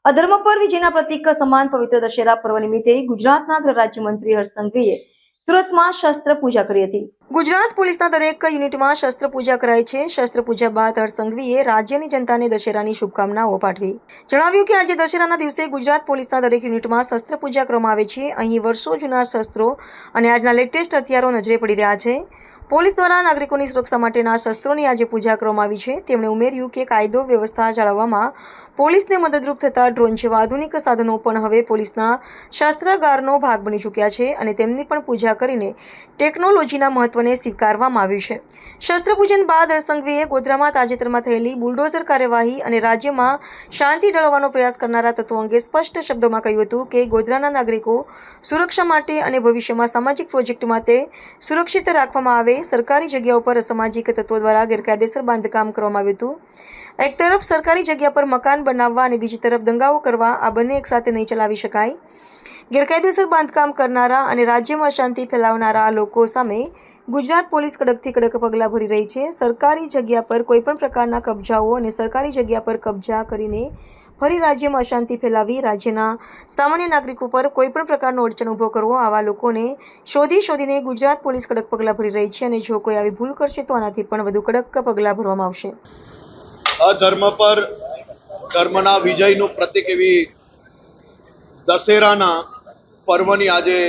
અધર્મ પર વિજયના પ્રતીક સમાન પવિત્ર દશેરા પર્વ નિમિત્તે ગુજરાતના ગૃહ રાજ્યમંત્રી હર્ષ સંઘવીએ સુરતમાં શસ્ત્ર પૂજા કરી હતી। ગુજરાત પોલીસના દરેક યુનિટમાં શસ્ત્ર પૂજા કરાય છે। શસ્ત્ર પૂજા બાદ હર્ષ સંઘવીએ રાજ્યની જનતાને દશેરાની શુભકામનાઓ પાઠવી। જણાવ્યું કે આજે દશેરાના દિવસે ગુજરાત પોલીસના દરેક યુનિટમાં શસ્ત્ર પૂજા કરવામાં આવે છે। અહીં વર્ષો જૂના શસ્ત્રો અને આજના લેટેસ્ટ હથિયારો નજરે પડી રહ્યા છે। પોલીસ દ્વારા નાગરિકોની સુરક્ષા માટેના શસ્ત્રોની આજે પૂજા કરવામાં આવી છે। તેમણે ઉમેર્યું કે કાયદો વ્યવસ્થા જાળવવામાં પોલીસને મદદરૂપ થતા ડ્રોન જેવા આધુનિક સાધનો પણ હવે પોલીસના શસ્ત્રાગારનો ભાગ બની ચૂક્યા છે અને તેમની પણ પૂજા કરીને ટેકનોલોજીના મહત્વને સ્વીકારવામાં આવ્યું છે। શસ્ત્ર પૂજન બાદ હર્ષ સંઘવીએ ગોધરામાં તાજેતરમાં થયેલી બુલડોઝર કાર્યવાહી અને રાજ્યમાં શાંતિ ડળવાનો પ્રયાસ કરનારા તત્વો અંગે સ્પષ્ટ શબ્દોમાં કહ્યું હતું કે ગોધરાના નાગરિકો સુરક્ષા માટે અને ભવિષ્યમાં સામાજિક પ્રોજેક્ટ માટે સુરક્ષિત રાખવામાં આવે। સરકારી જગ્યાઓ પર અસામાજિક તત્વો દ્વારા ગેરકાયદેસર બાંધકામ કરવામાં આવ્યું હતું। એક તરફ સરકારી જગ્યા પર મકાન બનાવવા અને બીજી તરફ દંગાઓ કરવા, આ બંને એકસાથે નહીં ચલાવી શકાય। ગેરકાયદેસર બાંધકામ કરનારા અને રાજ્યમાં અશાંતિ ફેલાવનારા લોકો સામે ગુજરાત પોલીસ કડકથી કડક પગલાં ભરી રહી છે। સરકારી જગ્યા પર કોઈપણ પ્રકારના કબજાઓ અને સરકારી જગ્યા પર કબજા કરીને ફરી રાજ્યમાં અશાંતિ ફેલાવી રાજ્યના સામાન્ય નાગરિકો પર કોઈપણ પ્રકારનો અડચણ ઊભો કરવો, આવા લોકોને શોધીને ગુજરાત પોલીસ કડક પગલાં ભરી રહી છે અને જો કોઈ આવી ભૂલ કરશે તો આનાથી પણ વધુ કડક પગલાં ભરવામાં આવશે। અધર્મ પર ધર્મના વિજયનું પ્રતીક એવી દશેરાના પર્વની આજે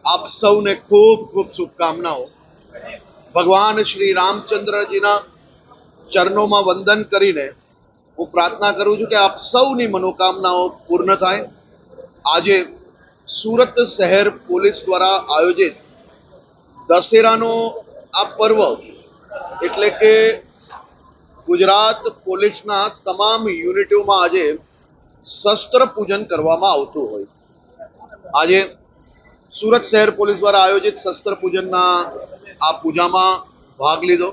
આપ સૌને ખૂબ ખૂબ શુભકામનાઓ। ભગવાન શ્રી રામચંદ્રજીના ચરણોમાં વંદન કરીને હું પ્રાર્થના કરું છું કે આપ સૌની મનોકામનાઓ પૂર્ણ થાય। આજે સુરત શહેર પોલીસ દ્વારા આયોજિત દશેરાનો આ પર્વ એટલે કે ગુજરાત પોલીસના તમામ યુનિટોમાં આજે શસ્ત્ર પૂજન કરવામાં આવતું હોય। આજે સુરત શહેર પોલીસ દ્વારા આયોજિત શસ્ત્ર પૂજનના આ પૂજામાં ભાગ લીધો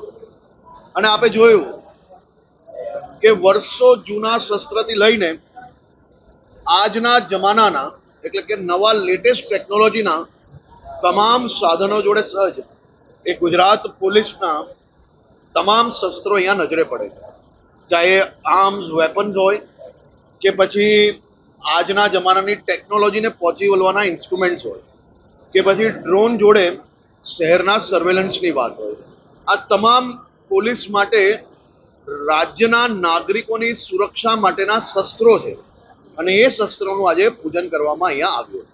અને આપણે જોયું કે વર્ષો જૂના શસ્ત્રથી લઈને આજના જમાનાના એટલે કે નવા લેટેસ્ટ ટેકનોલોજીના તમામ સાધનો જોડે સજ્જ એ ગુજરાત પોલીસના તમામ શસ્ત્રો અહીંયા નજરે પડે છે। ચાહે આર્મ્સ વેપન્સ હોય કે પછી આજના જમાનાની ટેકનોલોજીને પહોંચી વળવાના ઇન્સ્ટ્રુમેન્ટ્સ હોય કે પછી ડ્રોન જોડે શહેરના સર્વેલન્સની વાત હોય, આ તમામ પોલીસ માટે રાજ્યના નાગરિકોની સુરક્ષા માટેના શસ્ત્રો છે અને એ શસ્ત્રોનું આજે પૂજન કરવામાં અહીંયા આવ્યું।